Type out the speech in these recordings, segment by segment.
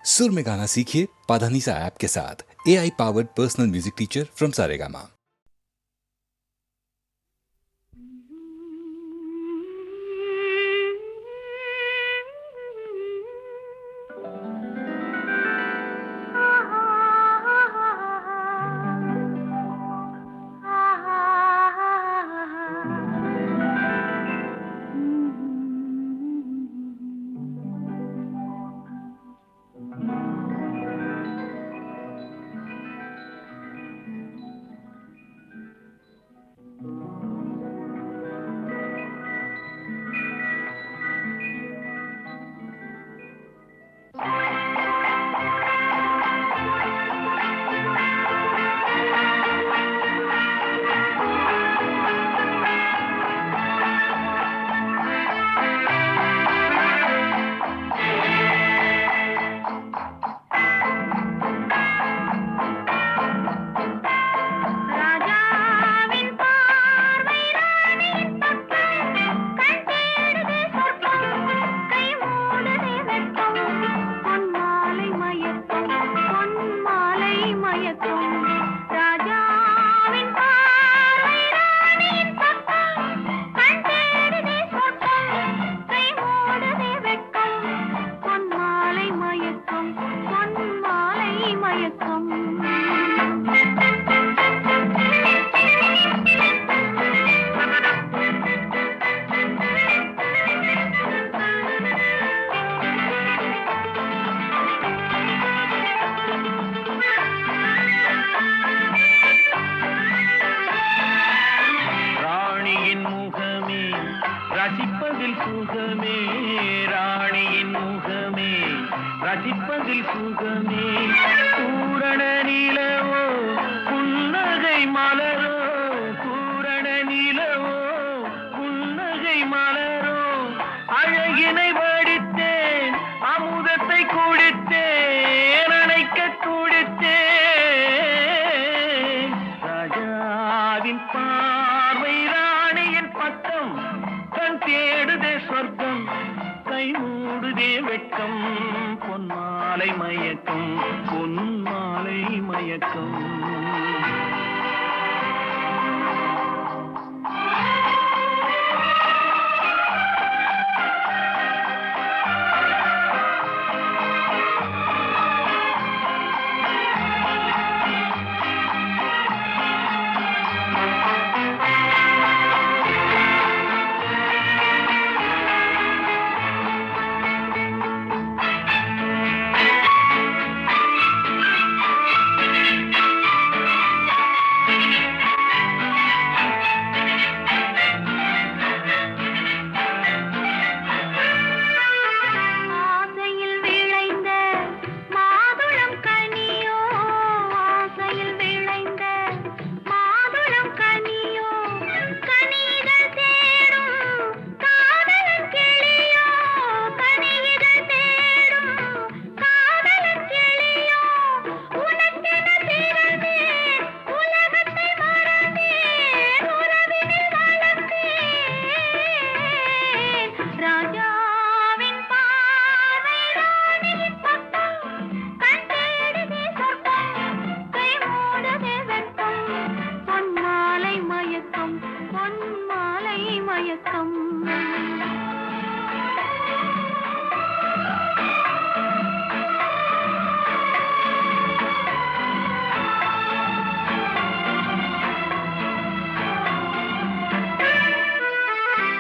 सुर में गाना सीखिए पाधानीसा ऐप के साथ। AI powered personal music teacher from Saregama. ரசிப்பதில் சுகமே ராணியின் முகமே ரசிப்பதில் சுகமே பூரண நிலவோ புன்னகை மலரோ பூரண நிலவோ புன்னகை மலரோ அழகினை வடித்தேன் அமுதத்தை குடித்தேன் அணைக்க குடித்தேன் ராஜாவின் பார்வை ராணியின் பக்கம் தேடுதே சொர்க்கம் கை மூடுதே வெட்கம் பொன்மாலை மயக்கம் பொன்மாலை மயக்கம்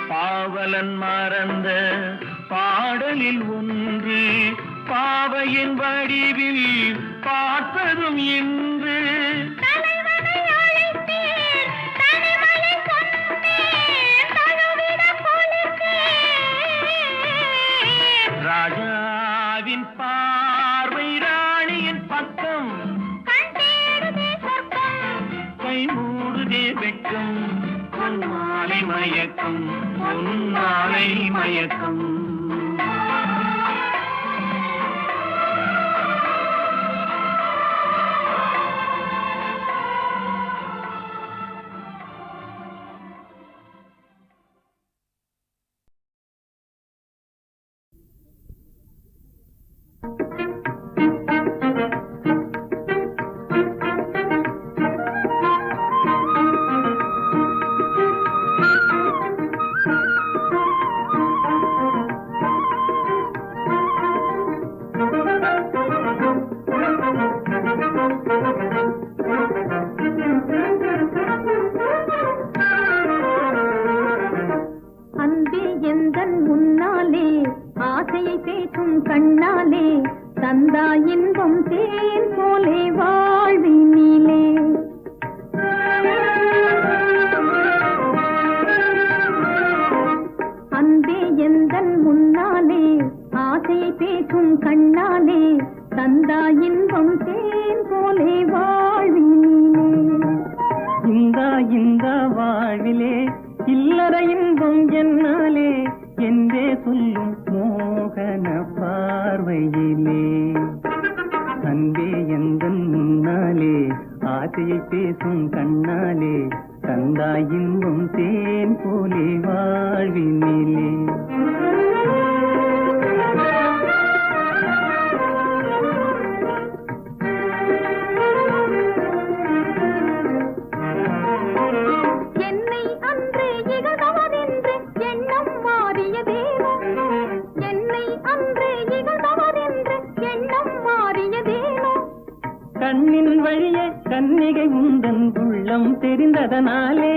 பாவலன் மறந்த பாடலில் ஒன்று பாவையின் வடிவில் பார்ப்பதும் இன்று ராஜாவின் பார்வை ராணியின் பக்கம் கை மூடுதே வெட்கம் பொன்மாலை மயக்கம் பொன்மாலை மயக்கம் தந்தா இன்பம் தேன் போலே வாழ்வினிலே. இந்த வாழ்விலே இல்லற இன்பம் என்னாலே என்றே சொல்லும் மோகன பார்வையிலே. அன்பே எந்தன் முன்னாலே ஆசையை பேசும் கண்ணாலே தந்தாய் இன்பம் தேன் போலே வாழ்வினிலே. கண்ணின் வழியே கன்னிகை உந்தன் உள்ளம் தெரிந்ததனாலே,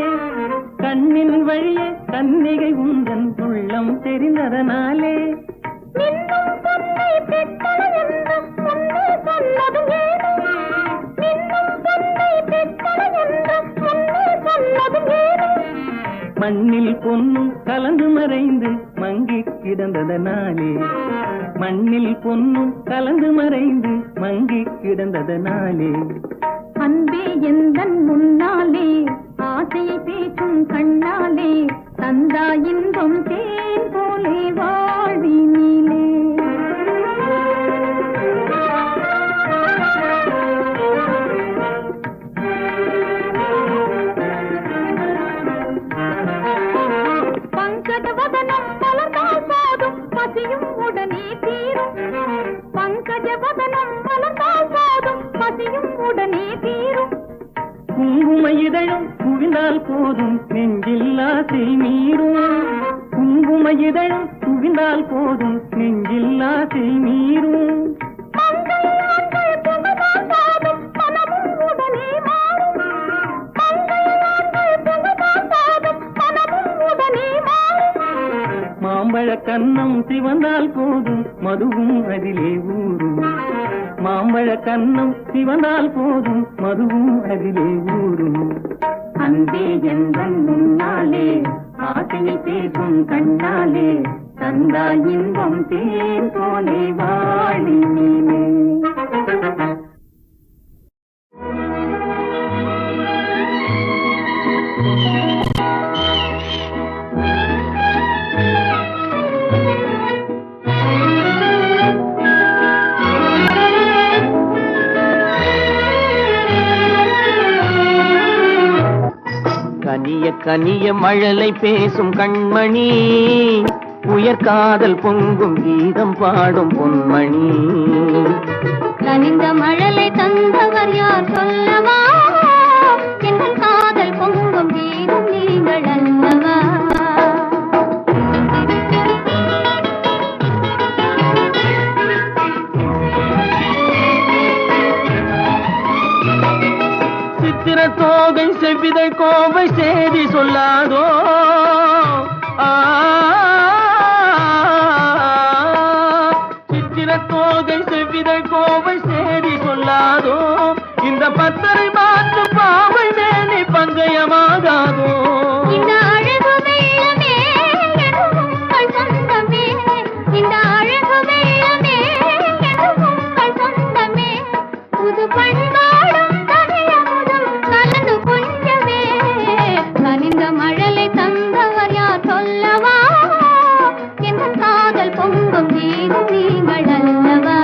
கண்ணின் வழியே கன்னிகை உந்தன் உள்ளம் தெரிந்ததனாலே மண்ணில் பொன்னும் கலந்து மறைந்து மங்கி கிடந்ததனாலே, மண்ணில் பொன்னும் கலந்து மறைந்து மங்கி கிடந்ததனாலே. அன்பே எந்தன் முன்னாலே ஆசையை பேசும் கண்ணாலே தந்தா இன்பம் தேன் போலே வாழ்வினிலே. பங்கஜவதனம் மலர்ந்தால் போதும் பசியும் உடனே தீரும். பங்கஜவதனம் மலர்ந்தால் போதும் பசியும் உடனே தீரும். குங்கும இதழும் குவிந்தால் போதும் நெஞ்சில் ஆசை மீறும். குங்கும இதழும் குவிந்தால் போதும் நெஞ்சில் ஆசை மீறும். மாம்பழ கன்னம் சிவந்தால் போதும் மதுவும் அதிலே ஊறும். மாம்பழ கன்னம் சிவந்தால் போதும் மதுவும் அதிலே ஊறும். அன்பே எந்தன் முன்னாலே ஆசையை பேசும் கண்ணாலே தந்தா இன்பம் தேன் போலே வாழ்வினிலே. கனிய கனிய மழலை பேசும் கண்மணி, உயர்காதல் பொங்கும் கீதம் பாடும் பொன்மணி. கனிந்த மழலை தந்தவர் யார் சொல்லவா? எங்கள் காதல் பொங்கும் கீதம் நீங்கள் அல்லவா? சித்திர தோகை செவ்விதை கோவை சேதி சொல்லாதோ? சித்திர தோகை செவ்விதை கோவை சேதி சொல்லாதோ? இந்த பத்தரை மாற்று பாவை மேனி பங்கயமாகாதோ? இந்த அழகு வெள்ளமே உங்கள் சொந்தமே, இந்த அழகு வெள்ளமே உங்கள் சொந்தமே. புது பண்பாடும் தமிழமுதும் கலந்து கொஞ்சமே. கனிந்த மழலை தந்தவர் யார் சொல்லவா? எங்கள் காதல் பொங்கும் கீதம் நீங்கள் அல்லவா?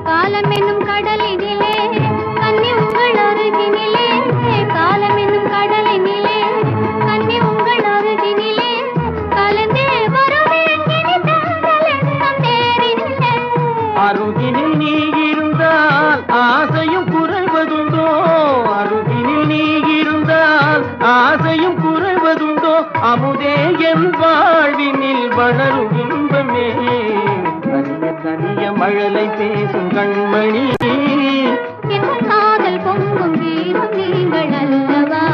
காலம் என்னும் கடலினிலே கன்னி உங்கள் அருகினிலே, காலம் என்னும் கடலினிலே கன்னி உங்கள் அருகினிலே கலந்தே வருவேன் இனி தங்கள் எண்ணம் நேரினிலே. அருகினில் நீ இருந்தால் ஆசையும் குறைவதுண்டோ? அருகினில் நீ இருந்தால் ஆசையும் குறைவதுண்டோ? அமுதே என் வாழ்வினில் வளரும் இன்பமே. கனிய கனிய மழலை பேசும் கண்மணி, என் காதல் பொங்கும் கீதம் நீங்கள் அல்லவா?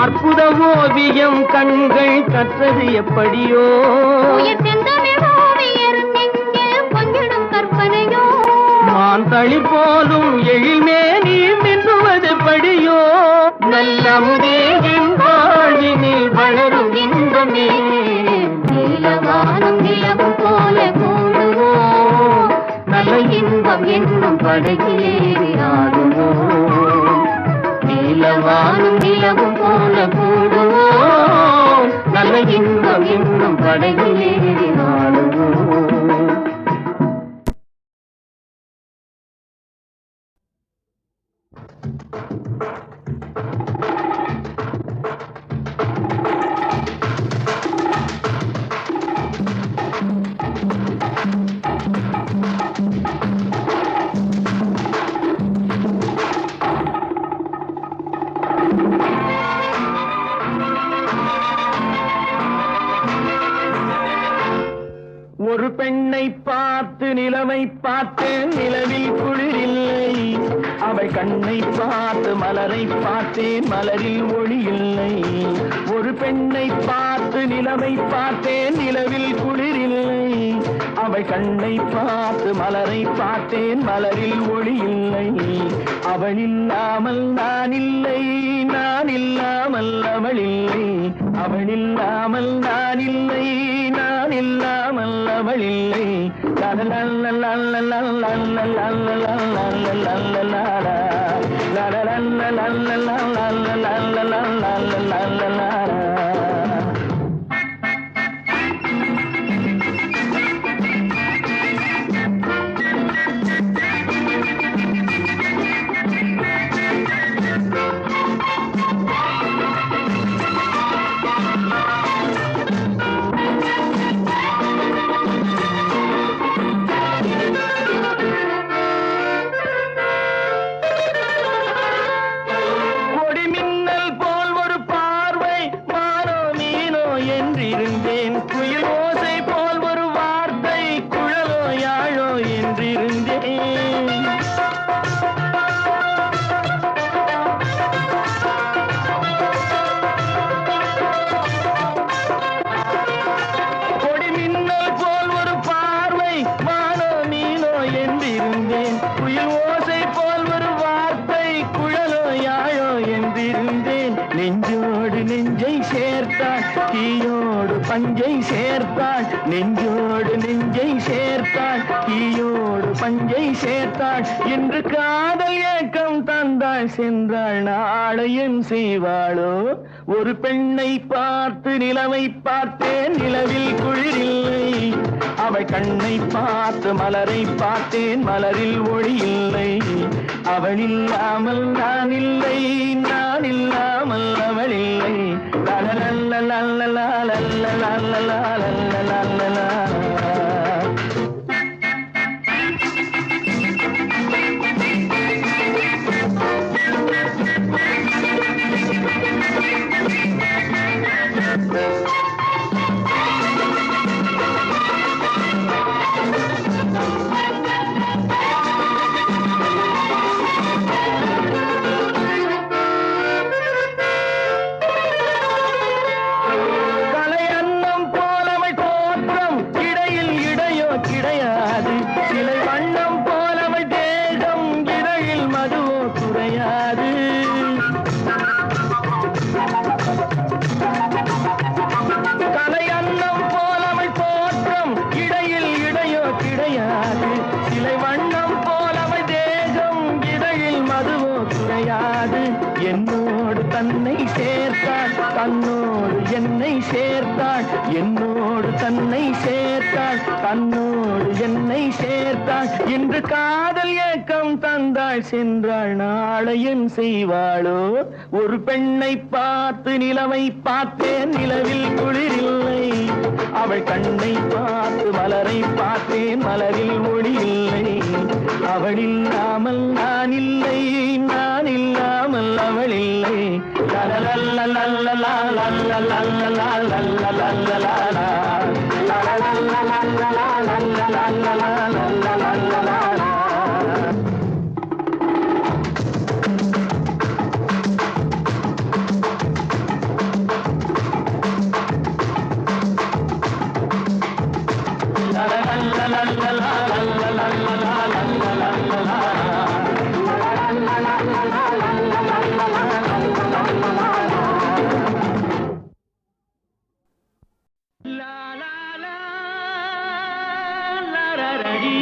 அற்புத ஓவியம் கண்கள் கற்றது எப்படியோ உயர் செந்தமிழ் ஓவியர் நெஞ்சில் பொங்கிடும் கற்பனையோ மான் தளிர் போலும் எழில்மேனி மின்னுவது படியோ நல்லமுதே என் வாழ்வினில் வளரும் இன்பமே நீலவானம் நிலவும் போல கூடுவோம் நல்ல இன்பம் என்னும் படகிலேறி ஆடுவோம் நீலவானம் நிலவும் போல கூடுவோம் நல்ல இன்பம் என்னும் படகிலேறி ஆடுவோம். ஒரு பெண்ணை பார்த்து நிலவை பார்த்தேன் நிலவில் குளிரில்லை அவள் கண்ணை பார்த்து மலரை பார்த்தேன் மலரில் ஒளி இல்லை ஒரு பெண்ணை பார்த்து நிலவை பார்த்தேன் நிலவில் குளிரில்லை அவள் கண்ணை பார்த்து மலரை பார்த்தேன் மலரில் ஒளி இல்லை அவள் இல்லாமல் நான் இல்லை நான் இல்லாமல் அவள் இல்லை அவள் இல்லாமல் நான் இல்லை நான் இல்லாமல் அவள் இல்லை பஞ்சை சேர்த்தாள் நெஞ்சோடு நெஞ்சை சேர்த்தாள் தீயோடு பஞ்சை சேர்த்தாள் இன்று காதல் ஏக்கம் தந்தாள் சென்றாள் நாளையும் செய்வாளோ ஒரு பெண்ணை பார்த்து நிலவை பார்த்தேன் நிலவில் குளிரில்லை அவள் கண்ணை பார்த்து மலரை பார்த்தேன் மலரில் ஒளி இல்லை அவள் இல்லாமல் நான் இல்லை நான் இல்லாமல் அவள் இல்லை என்னோடு தன்னை சேர்த்தாள் தன்னோடு என்னை சேர்த்தாள் என்னோடு தன்னை சேர்த்தாள் தன்னோடு என்னை சேர்த்தாள் இன்று காதல் ஏக்கம் தந்தாள் சென்றாள் நாளையும் செய்வாளோ ஒரு பெண்ணை பார்த்து நிலவை பார்த்தேன் நிலவில் குளிரில்லை அவள் கண்ணை பார்த்து மலரை பார்த்தேன் மலரில் ஒளி இல்லை அவள் இல்லாமல் நான் இல்லை நான் இல்லாமல் அவள் இல்லை லாரரடி.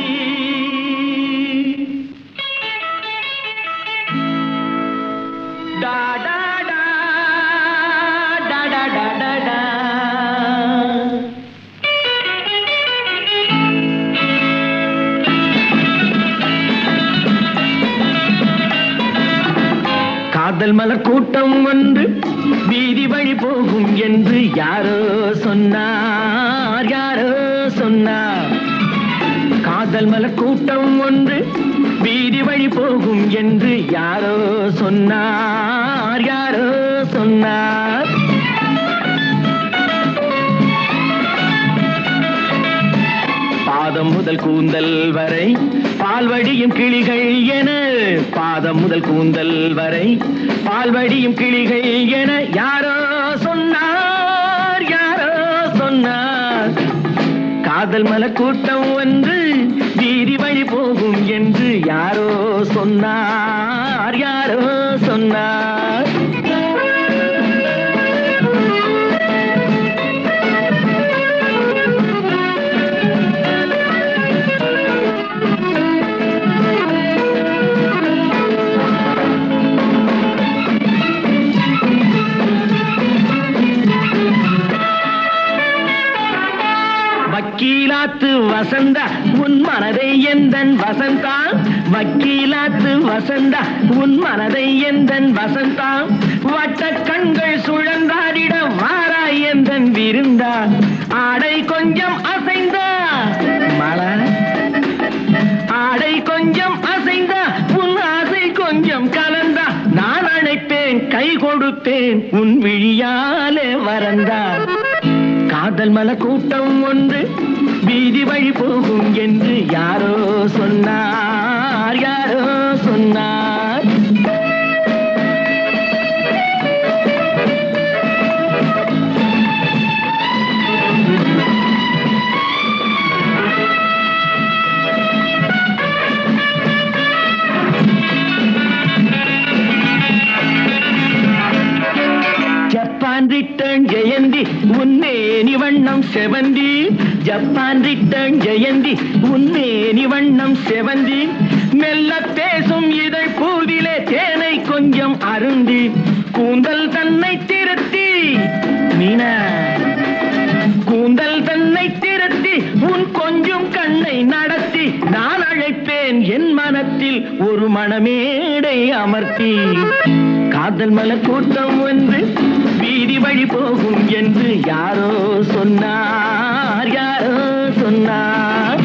டா டா டா டா டா டா டா டா. காதல் மலர் கூட்டம் ஒன்று வீதி வழி போகும் என்று யாரோ சொன்னார், யாரோ சொன்னார். காதல் மலர் கூட்டம் ஒன்று வீதி வழி போகும் என்று யாரோ சொன்னார், யாரோ சொன்னார். பாதம் முதல் கூந்தல் வரை பால்வடியும் கிளிகள் என, பாதம் முதல் கூந்தல் வரை பால்வடியும் கிளிகள் என யாரோ சொன்னார், யாரோ சொன்னார். காதல் மலர் கூட்டம் ஒன்று வீதி வழி போகும் என்று யாரோ சொன்னார், யாரோ சொன்னார். வக்கீலாத்து வசந்தா உன் மனதை எந்தன் வசந்தா, வக்கீலாத்து வசந்தா உன் மனதை எந்தன் வசந்தா. வட்ட கண்கள் சுழந்தாடிட வாராய் எந்தன் விருந்தா. ஆடை கொஞ்சம் அசைந்தா மழை, ஆடை கொஞ்சம் அசைந்தா உன் ஆசை கொஞ்சம் கலந்தா. நான் அழைப்பேன் கை கொடுப்பேன் உன் விழியாலே வரந்தா. காதல் மலர் கூட்டம் ஒன்று வீதி வழி போகும் என்று யாரோ சொன்னார், யாரோ சொன்னார். ஜப்பான் ரிட்டர்ன் ஜெயந்தி உன்னேனி வண்ணம் செவந்தி, ஜப்பான் ரிட்டர்ன் ஜெயந்தி உன்னேனி வண்ணம் செவந்தி. மெல்ல பேசும் இதழ் பூவிலே தேனை கொஞ்சம் அருந்தி, கூந்தல் தன்னை திருத்தி மீனா, கூந்தல் தன்னை திருத்தி உன் கொஞ்சம் கண்ணை நடத்தி. நான் அழைப்பேன் என் மனத்தில் ஒரு மணமேடை அமர்த்தி. காதல் மலர் கூட்டம் ஒன்று வீதி வழி போகும் என்று யாரோ சொன்னார், யாரோ சொன்னார்.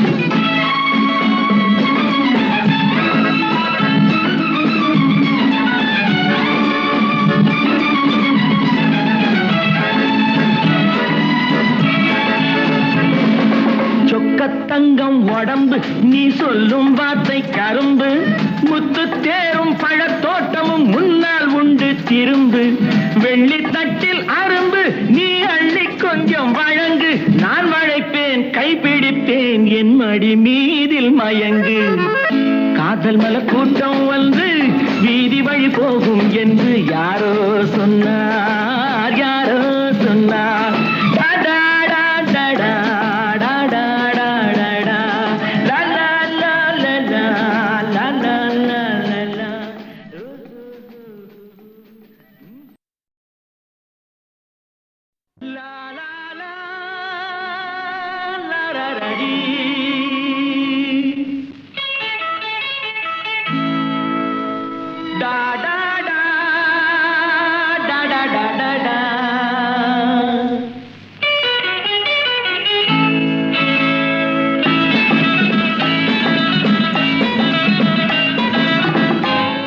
சொக்கத்தங்கம் உடம்பு நீ சொல்லும் வார்த்தை கரும்பு, முத்து தேரும் பழத்தோட்டமும் முன்னால் உண்டு திரும்பு. வெள்ளி தட்டில் அரும்பு நீ அள்ளி கொஞ்சம் வழங்கு, நான் வளைப்பேன் கைப்பிடிப்பேன் என் மடி மீதில் மயங்கு. காதல் மலர் கூட்டம் வந்து வீதி வழி போகும் என்று யாரோ சொன்னார், யாரோ சொன்னார்.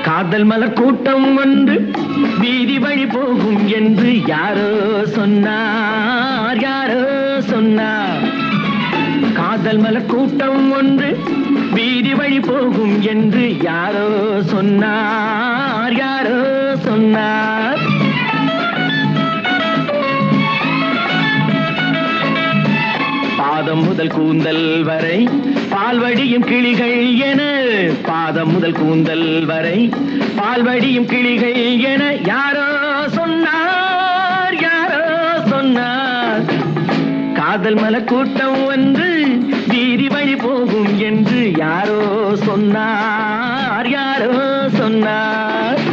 காதல் மலர் கூட்டம் ஒன்று வீதி வழி போகும் என்று யாரோ சொன்னார், யாரோ சொன்னார். காதல் மலர் கூட்டம் ஒன்று வீதி வழி போகும் என்று யாரோ சொன்னார், யாரோ சொன்னார். பாதம் முதல் கூந்தல் வரை பால்வடியும் கிளிகள் என, பாதம் முதல் கூந்தல் வரை பால்வடியும் கிளிகள் என யாரோ சொன்னார், யாரோ சொன்னார். காதல் மலர் கூட்டம் ஒன்று வீதி வழி போகும் என்று யாரோ சொன்னார், யாரோ சொன்னார்.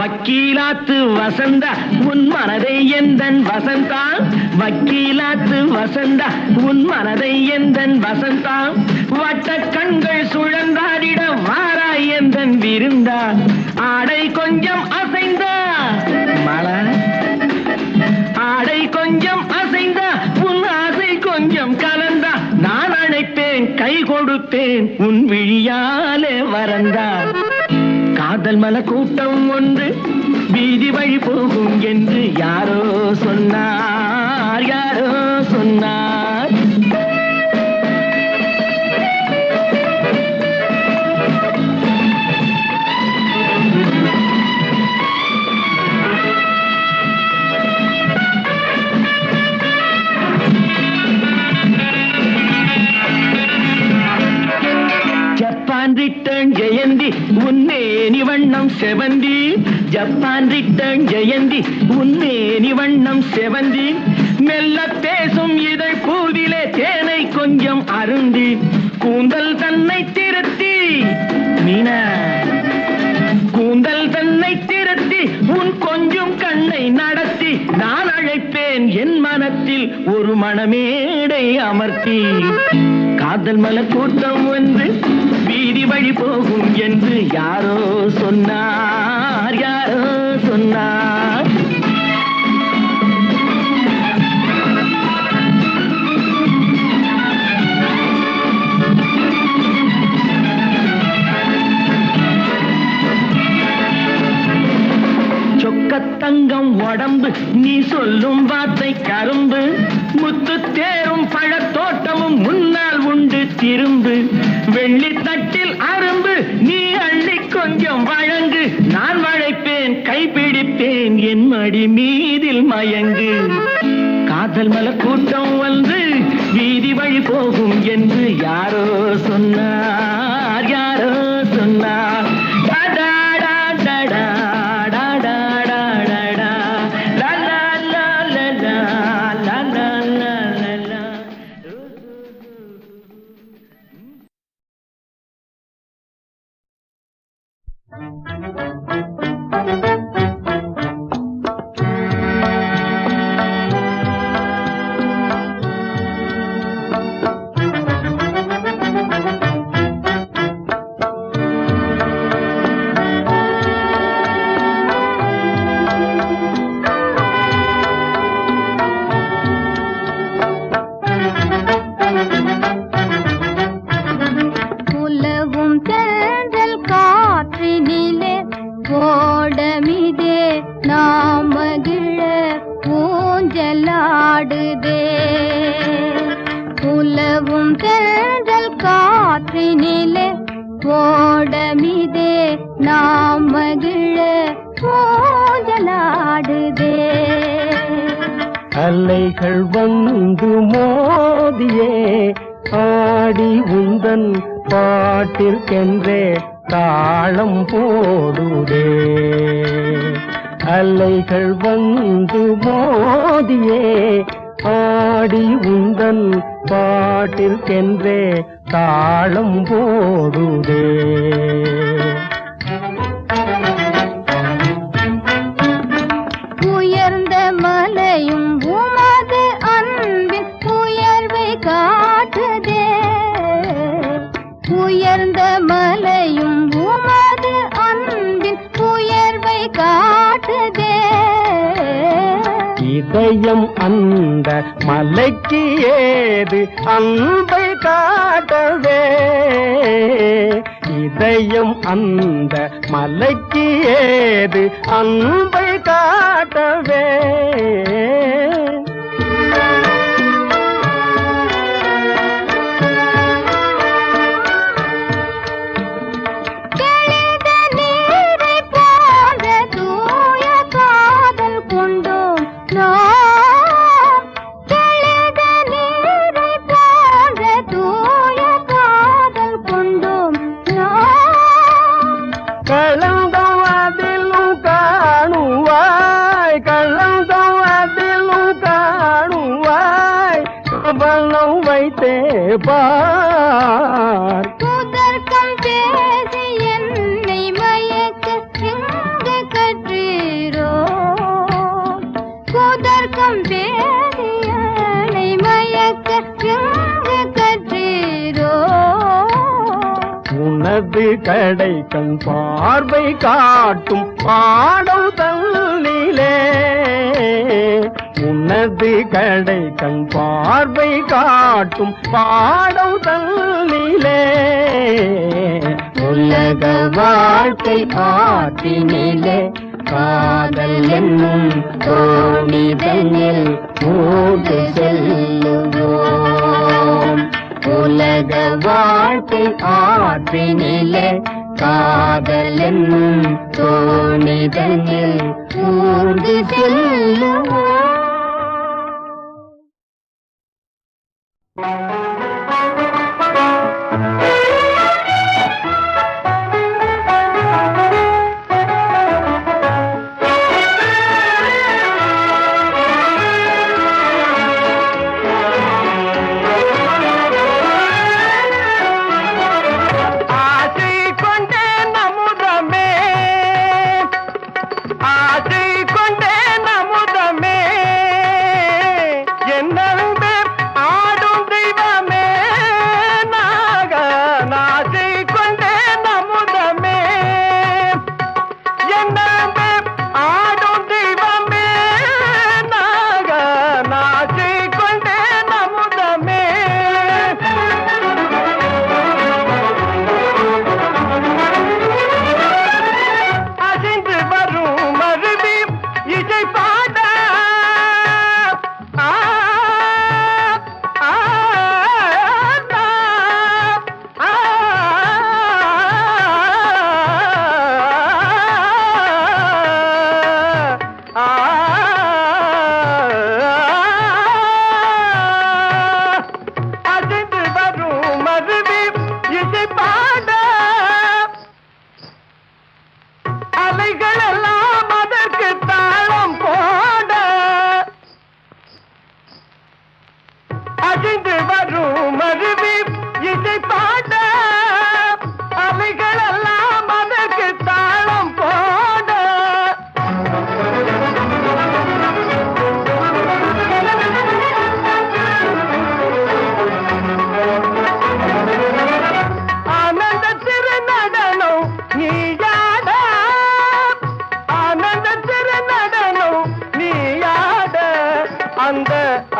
வக்கீலாத்து வசந்தா உன் மனதை எந்தன் வசந்தா, வக்கீலாத்து வசந்தா உன் மனதை எந்தன் வசந்தா, வட்ட கண்கள் சுழந்தாடிட வாராய் எந்தன் விருந்தா, ஆடை கொஞ்சம் அசைந்தா மலா, ஆடை கொஞ்சம் அசைந்தா உன் ஆசை கொஞ்சம் கலந்தா, நான் அழைப்பேன் கை கொடுப்பேன் உன் விழியாலே வரந்தா. காதல் மலர் கூட்டம் ஒன்று வீதி வழி போகும் என்று யாரோ சொன்னார், யாரோ சொன்னார். ஜப்பான் ரிட்டர்ன் ஜெயந்தி உன்னேனி வண்ணம் செவந்தி, ஜப்பான் ரிட்டர்ன் ஜெயந்தி உன்னேனி வண்ணம் செவந்தி, மெல்ல பேசும் இதழ் பூவிலே தேனை கொஞ்சம் அருந்தி, கூந்தல் தன்னை திருத்தி மீனா, கூந்தல் தன்னை திருத்தி உன் கொஞ்சம் கண்ணை நடத்தி, நான் அழைப்பேன் என் மனத்தில் ஒரு மணமேடை அமர்த்தி. காதல் மலர் கூட்டம் ஒன்று வீதி வழி போகும் என்று யாரோ சொன்னார், யாரோ சொன்னார். சொக்கத்தங்கம் உடம்பு நீ சொல்லும் வார்த்தை கரும்பு, முத்து தேரும் பழத்தோட்டமும் முன்னால் உண்டு திரும்பு, வெள்ளி தட்டில் அரும்பு நீ அள்ளி கொஞ்சம் வழங்கு, நான் வளைப்பேன் கைப்பிடிப்பேன் என் மடி மீதில் மயங்கு. காதல் மலர் கூட்டம் வந்து வீதி வழி போகும் என்று யாரோ சொன்னார், யாரோ சொன்னார். அலைகள் வந்து மோதியே ஆடி உந்தன் பாட்டிற்கென்றே தாளம் போடுதே. அலைகள் வந்து மோதியே ஆடி உந்தன் பாட்டிற்கென்றே தாளம் போடுதே. உயர்ந்த மலையும் உமது அன்பின் உயர்வை காட்டுதே, உயர்ந்த மலையும் உமது அன்பின் உயர்வை காட்டுதே. இதயம் அந்த மலைக்கு ஏது அன்பை காட்டவே, இதயம் அந்த மலைக்கு ஏது அன்பை காட்டவே. தெளிந்த நீரை போன்ற தூய பார். குதர்க்கம் பேசி என்னை மயக்க எங்கு கற்றீரோ? குதர்க்கம் பேசி என்னை மயக்க எங்கு கற்றீரோ? உனது கடை கண் பார்வை காட்டும் பாடம் தன்னிலே. உனது கடை கண் பார்வை காட்டும் பாடம் தன்னிலே. உலக வாழ்க்கை ஆற்றினிலே காதல் என்னும் தோணிதனில் மூடு செல்லுவோம். உலக வாழ்க்கை ஆற்றினிலே காதல் என்னும் தோணிதனில் மூடு செல்லுவோம்.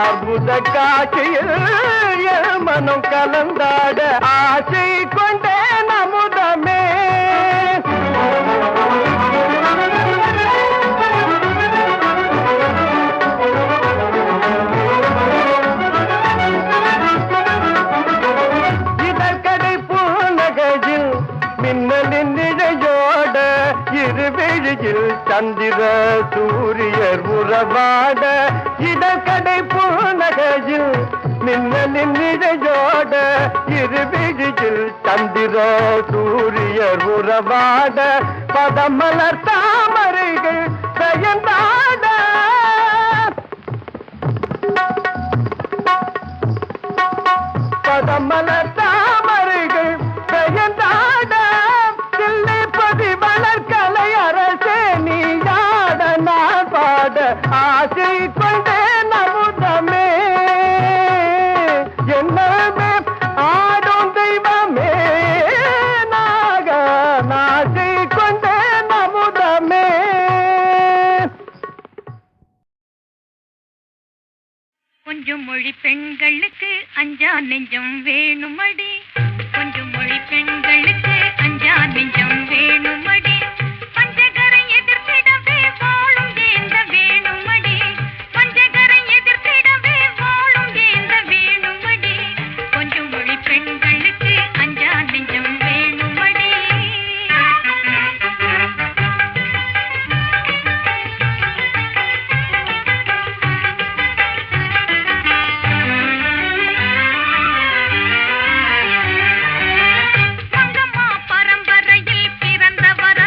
அற்புத காட்சியில் என் மனம் கலந்தாட ஆசை கொண்டே நமுதமே. இதற்கடை புன்னகையில் மின்னலின் நிழலோட இருவிழியில் சந்திர சூரியர் உறவாட. இதற்கடை புன்னகையில் மின்னலின் நிழலோட இருவிழியில் சந்திர சூரியர் உறவாட. பதமலர் தாமரைகள் பெயர்ந்தாட. பதமலர் தாமரைகள் பெயர்ந்தாட. தில்லை பதிவளர் கலை அரசே நீயாட நான் பாட ஆசை கொண்டே நமுதமே. என்னமே ஆடும் தெய்வமே நாக நாசை கொண்டே நமுதமே. கொஞ்சம் மொழி பெண்களுக்கு அஞ்சா நெஞ்சம் வேணுமடி. கொஞ்சம் மொழி பெண்களுக்கு அஞ்சா நெஞ்சம் வேணுமடி. பஞ்சகரை எதிர்த்திடவே வாழும் ஏந்த வேணுமடி. பஞ்சகரை எதிர்த்திடவே வாழும் ஏந்த வேணுமடி. கொஞ்சம் மொழி பெண்களுக்கு அஞ்சா நெஞ்சம் வேணுமடி. மங்கம்மா பரம்பரையில் பிறந்தவர்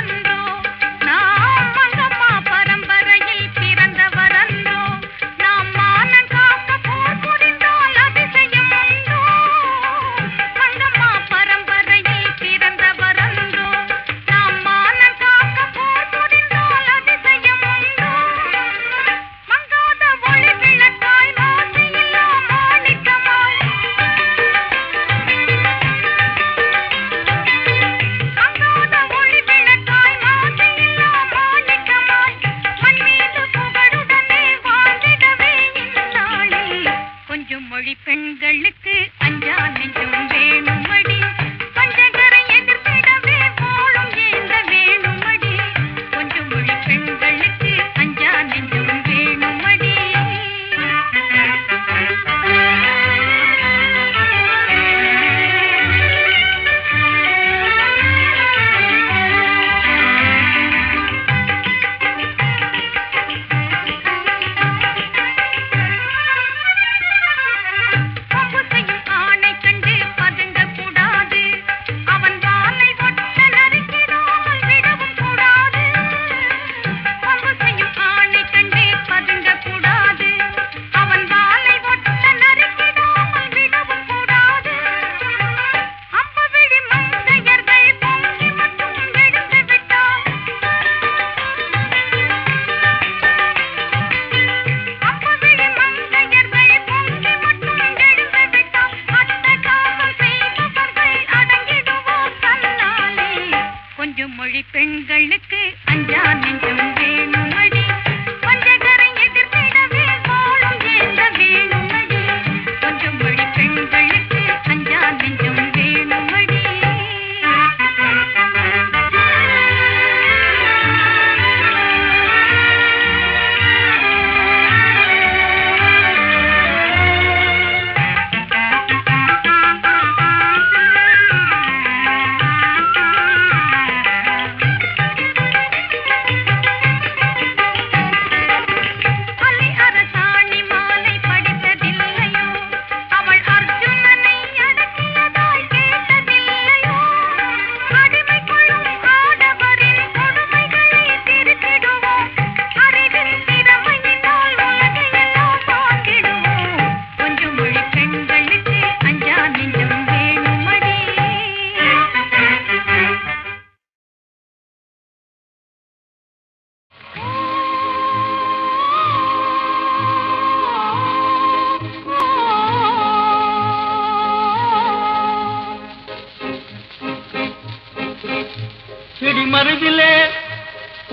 மறைவிலே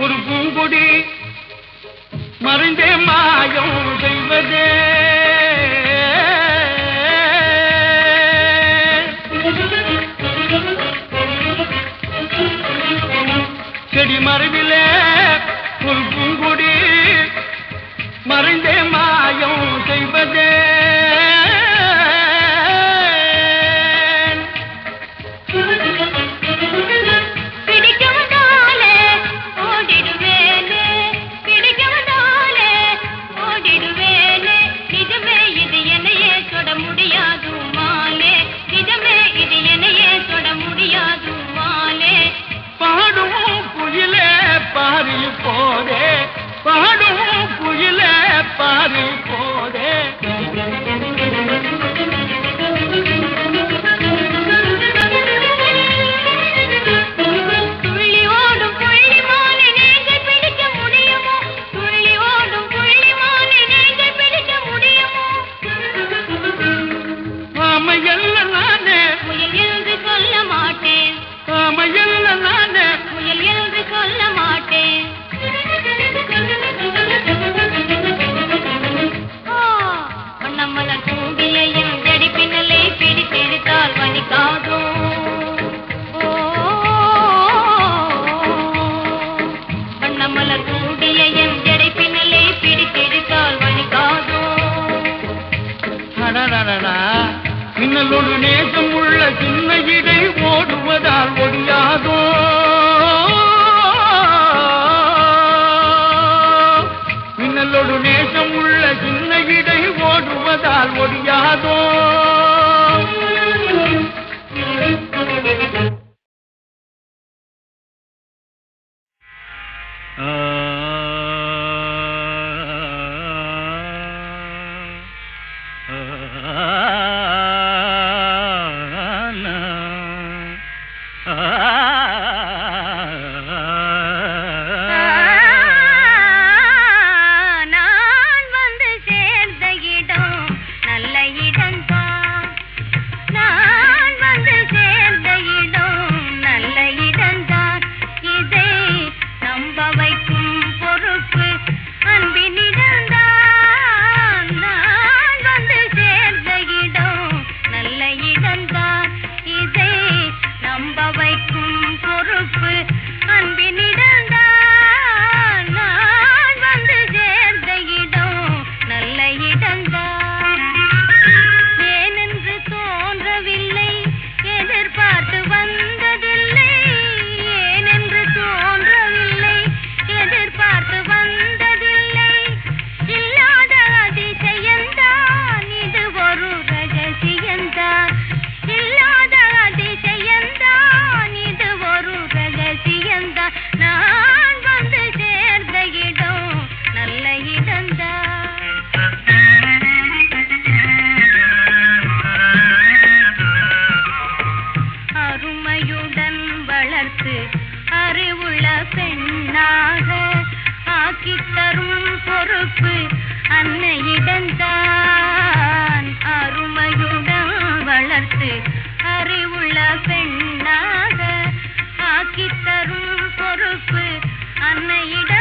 ஒரு பூங்குடி மறைந்தே மாயம் செய்வதே செடி மறைவிலே ஒரு பூங்குடி மறைந்தே மாயம் செய்வதே மின்னலோடு நேசம் உள்ள சின்ன இடை ஓடுவதால் ஒடியாதோ மின்னலோடு நேசம் உள்ள சின்ன இடை ஓடுவதால் ஒடியாதோ அறிவுள்ள பெண்ணாக ஆக்கித் தரும் பொறுப்பு அன்னையிடம்